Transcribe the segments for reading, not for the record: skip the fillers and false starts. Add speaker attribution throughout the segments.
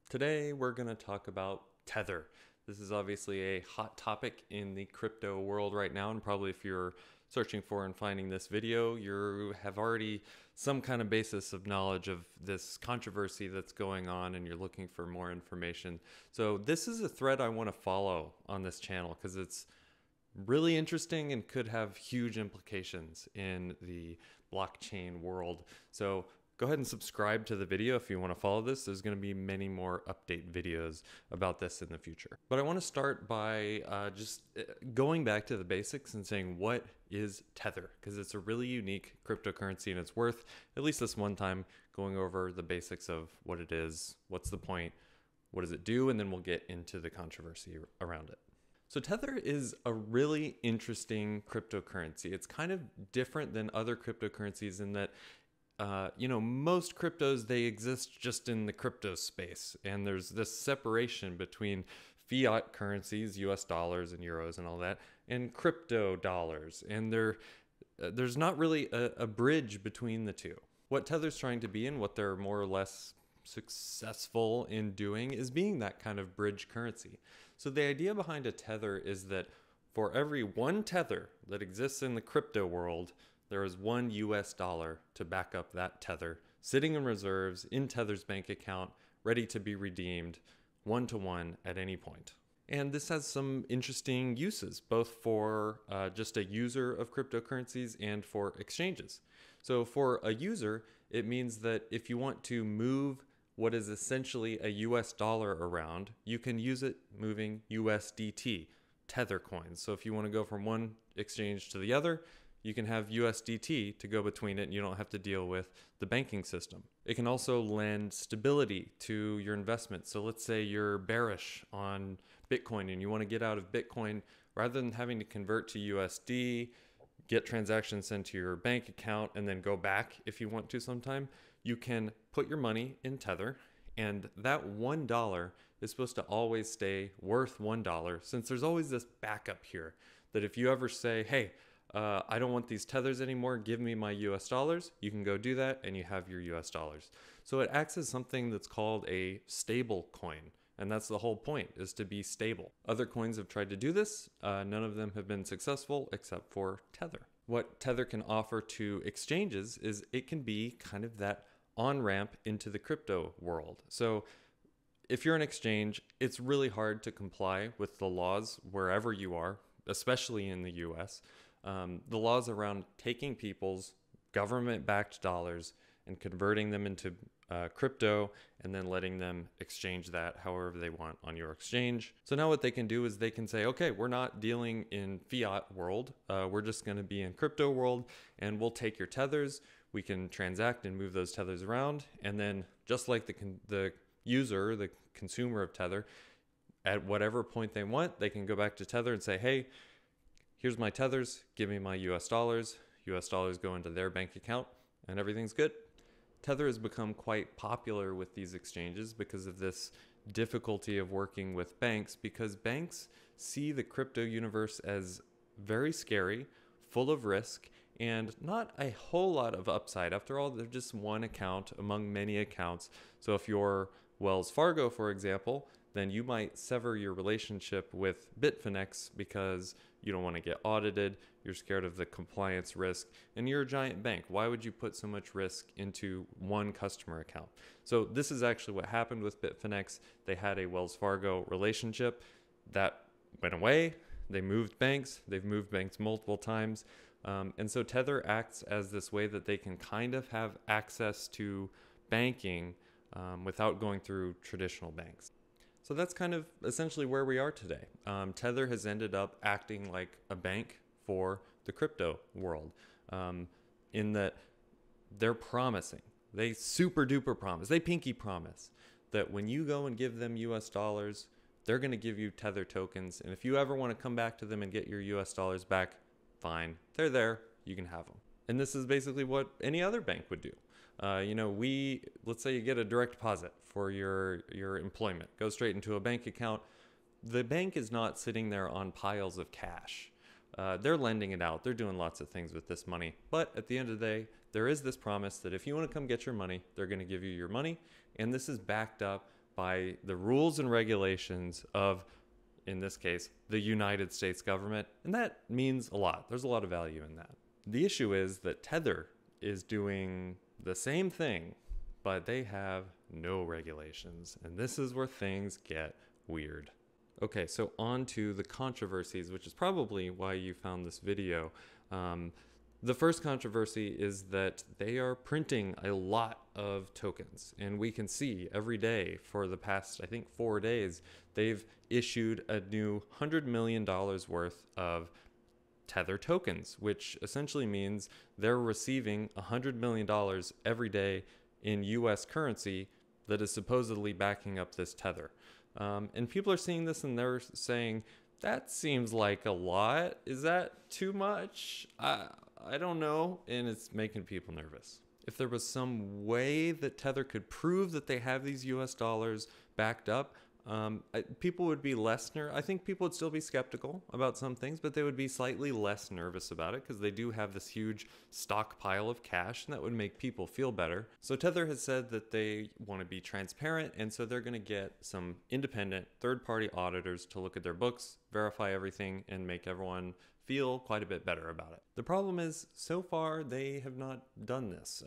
Speaker 1: Today we're going to talk about Tether. This is obviously a hot topic in the crypto world right now, and probably if you're searching for and finding this video, you have already some kind of basis of knowledge of this controversy that's going on and you're looking for more information. So this is a thread I want to follow on this channel because it's really interesting and could have huge implications in the blockchain world. So go ahead and subscribe to the video if you want to follow this. There's going to be many more update videos about this in the future. But I want to start by just going back to the basics and saying, what is Tether? Because it's a really unique cryptocurrency and it's worth at least this one time going over the basics of what it is, what's the point, what does it do, and then we'll get into the controversy around it. So Tether is a really interesting cryptocurrency. It's kind of different than other cryptocurrencies in that most cryptos, they exist just in the crypto space. And there's this separation between fiat currencies, US dollars and euros and all that, and crypto dollars. And there's not really a bridge between the two. What Tether's trying to be and what they're more or less successful in doing is being that kind of bridge currency. So the idea behind a Tether is that for every one Tether that exists in the crypto world, there is one US dollar to back up that Tether, sitting in reserves in Tether's bank account, ready to be redeemed one-to-one at any point. And this has some interesting uses, both for just a user of cryptocurrencies and for exchanges. So for a user, it means that if you want to move what is essentially a US dollar around, you can use it moving USDT, Tether coins. So if you want to go from one exchange to the other, you can have USDT to go between it and you don't have to deal with the banking system. It can also lend stability to your investment. So let's say you're bearish on Bitcoin and you want to get out of Bitcoin, rather than having to convert to USD, get transactions sent to your bank account, and then go back if you want to sometime, you can put your money in Tether, and that $1 is supposed to always stay worth $1, since there's always this backup here that if you ever say, hey, I don't want these tethers anymore, give me my US dollars, you can go do that and you have your US dollars. So it acts as something that's called a stable coin. And that's the whole point, is to be stable. Other coins have tried to do this. None of them have been successful except for Tether. What Tether can offer to exchanges is it can be kind of that on-ramp into the crypto world. So if you're an exchange, it's really hard to comply with the laws wherever you are, especially in the US. The laws around taking people's government-backed dollars and converting them into crypto and then letting them exchange that however they want on your exchange. So now what they can do is they can say, okay, we're not dealing in fiat world. We're just going to be in crypto world, and we'll take your tethers. We can transact and move those tethers around. And then just like the user, the consumer of Tether, at whatever point they want, they can go back to Tether and say, hey, here's my tethers, give me my US dollars. US dollars go into their bank account and everything's good. Tether has become quite popular with these exchanges because of this difficulty of working with banks, because banks see the crypto universe as very scary, full of risk, and not a whole lot of upside. After all, they're just one account among many accounts. So if you're Wells Fargo, for example, then you might sever your relationship with BitFinex because you don't want to get audited, you're scared of the compliance risk, and you're a giant bank. Why would you put so much risk into one customer account? So this is actually what happened with BitFinex. They had a Wells Fargo relationship that went away. They moved banks. They've moved banks multiple times. And so Tether acts as this way that they can kind of have access to banking without going through traditional banks. So that's kind of essentially where we are today. Tether has ended up acting like a bank for the crypto world, in that they're promising, they super duper promise, they pinky promise that when you go and give them US dollars, they're going to give you Tether tokens. And if you ever want to come back to them and get your US dollars back, fine, they're there, you can have them. And this is basically what any other bank would do. Let's say you get a direct deposit for your employment, go straight into a bank account. The bank is not sitting there on piles of cash. They're lending it out. They're doing lots of things with this money. But at the end of the day, there is this promise that if you want to come get your money, they're going to give you your money. And this is backed up by the rules and regulations of, in this case, the United States government. And that means a lot. There's a lot of value in that. The issue is that Tether is doing the same thing, but they have no regulations. And this is where things get weird. Okay, so on to the controversies, which is probably why you found this video. The first controversy is that they are printing a lot of tokens, and we can see every day for the past, I think, 4 days, they've issued a new $100 million worth of Tether tokens, which essentially means they're receiving $100 million every day in US currency that is supposedly backing up this Tether. And people are seeing this and they're saying, that seems like a lot. Is that too much? I don't know. And it's making people nervous. If there was some way that Tether could prove that they have these US dollars backed up, people would be less I think people would still be skeptical about some things, but they would be slightly less nervous about it because they do have this huge stockpile of cash, and that would make people feel better. So Tether has said that they want to be transparent, and so they're going to get some independent third-party auditors to look at their books, verify everything, and make everyone feel quite a bit better about it. The problem is, so far, they have not done this.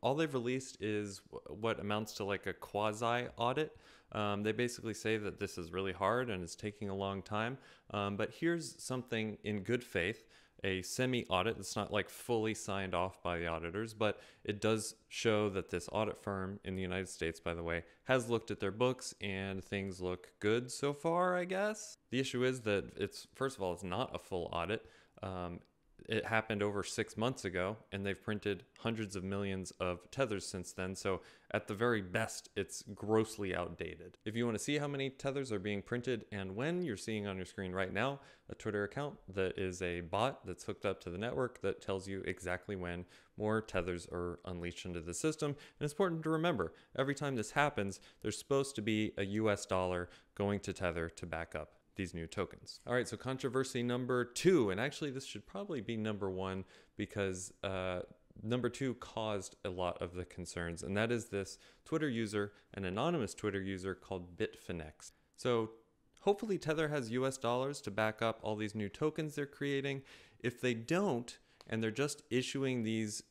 Speaker 1: All they've released is what amounts to like a quasi-audit. They basically say that this is really hard and it's taking a long time. But here's something in good faith, a semi-audit that's not like fully signed off by the auditors, but it does show that this audit firm in the United States, by the way, has looked at their books and things look good so far, I guess. The issue is that first of all, it's not a full audit. It happened over 6 months ago, and they've printed hundreds of millions of tethers since then. So at the very best, it's grossly outdated. If you want to see how many tethers are being printed and when, you're seeing on your screen right now a Twitter account that is a bot that's hooked up to the network that tells you exactly when more tethers are unleashed into the system. And it's important to remember, every time this happens, there's supposed to be a US dollar going to Tether to back up these new tokens. All right, so controversy number 2, and actually this should probably be number 1 because number 2 caused a lot of the concerns, and that is this Twitter user, an anonymous Twitter user called BitFinex. So hopefully Tether has US dollars to back up all these new tokens they're creating. If they don't, and they're just issuing these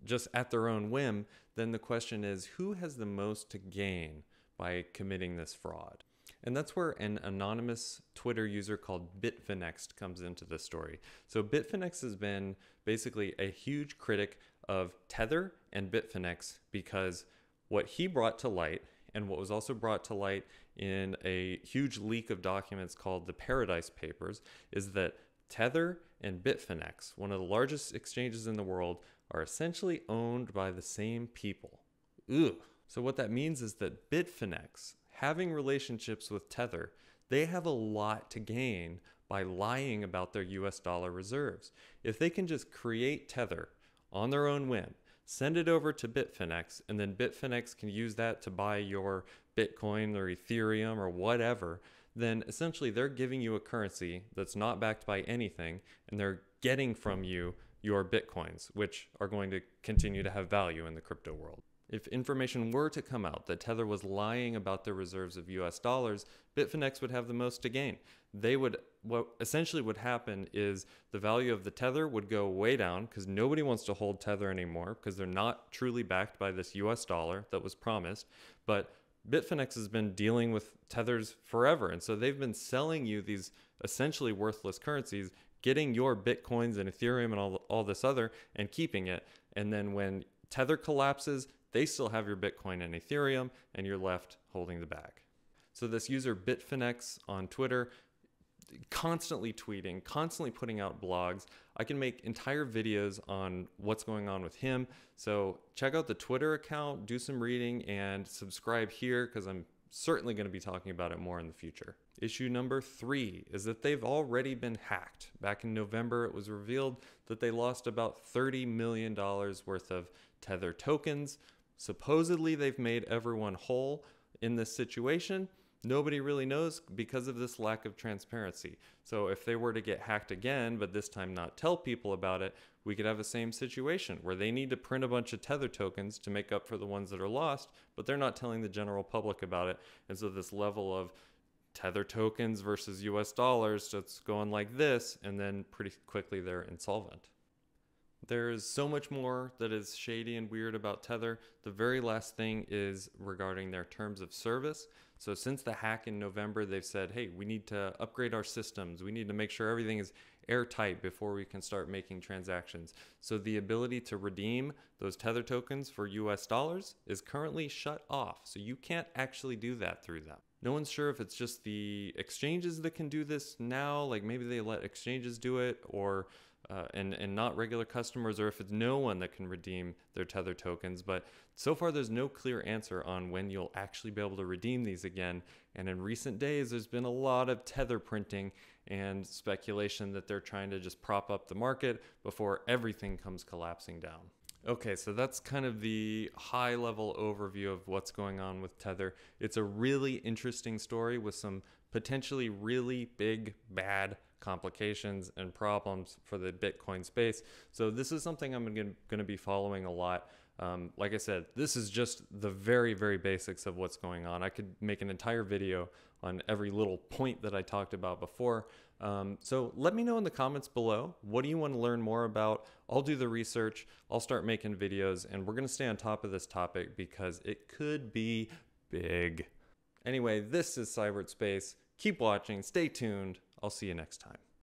Speaker 1: just at their own whim, then the question is, who has the most to gain by committing this fraud? And that's where an anonymous Twitter user called BitFinex comes into this story. So BitFinex has been basically a huge critic of Tether and BitFinex because what he brought to light, and what was also brought to light in a huge leak of documents called the Paradise Papers, is that Tether and BitFinex, one of the largest exchanges in the world, are essentially owned by the same people. Ugh. So what that means is that BitFinex, having relationships with Tether, they have a lot to gain by lying about their US dollar reserves. If they can just create Tether on their own whim, send it over to BitFinex, and then BitFinex can use that to buy your Bitcoin or Ethereum or whatever, then essentially they're giving you a currency that's not backed by anything, and they're getting from you your Bitcoins, which are going to continue to have value in the crypto world. If information were to come out that Tether was lying about their reserves of US dollars, BitFinex would have the most to gain. What essentially would happen is the value of the Tether would go way down because nobody wants to hold Tether anymore because they're not truly backed by this US dollar that was promised. But BitFinex has been dealing with Tethers forever. And so they've been selling you these essentially worthless currencies, getting your Bitcoins and Ethereum and all this other and keeping it. And then when Tether collapses, they still have your Bitcoin and Ethereum, and you're left holding the bag. So this user BitFinex on Twitter, constantly tweeting, constantly putting out blogs. I can make entire videos on what's going on with him. So check out the Twitter account, do some reading, and subscribe here because I'm certainly going to be talking about it more in the future. Issue number 3 is that they've already been hacked. Back in November, it was revealed that they lost about $30 million worth of Tether tokens. Supposedly, they've made everyone whole in this situation. Nobody really knows because of this lack of transparency. So if they were to get hacked again, but this time not tell people about it, we could have the same situation where they need to print a bunch of Tether tokens to make up for the ones that are lost, but they're not telling the general public about it. And so this level of Tether tokens versus US dollars that's going like this, and then pretty quickly they're insolvent. There's so much more that is shady and weird about Tether. The very last thing is regarding their terms of service. So since the hack in November, they've said, hey, we need to upgrade our systems. We need to make sure everything is airtight before we can start making transactions. So the ability to redeem those Tether tokens for US dollars is currently shut off. So you can't actually do that through them. No one's sure if it's just the exchanges that can do this now, like maybe they let exchanges do it, or and not regular customers, or if it's no one that can redeem their Tether tokens. But so far there's no clear answer on when you'll actually be able to redeem these again. And in recent days there's been a lot of Tether printing and speculation that they're trying to just prop up the market before everything comes collapsing down. Okay, so that's kind of the high level overview of what's going on with Tether. It's a really interesting story with some potentially really big, bad complications and problems for the Bitcoin space. So this is something I'm going to be following a lot. Like I said, this is just the very, very basics of what's going on. I could make an entire video on every little point that I talked about before. So let me know in the comments below, what do you want to learn more about? I'll do the research, I'll start making videos, and we're going to stay on top of this topic because it could be big. Anyway, this is Cyberspace. Keep watching, stay tuned. I'll see you next time.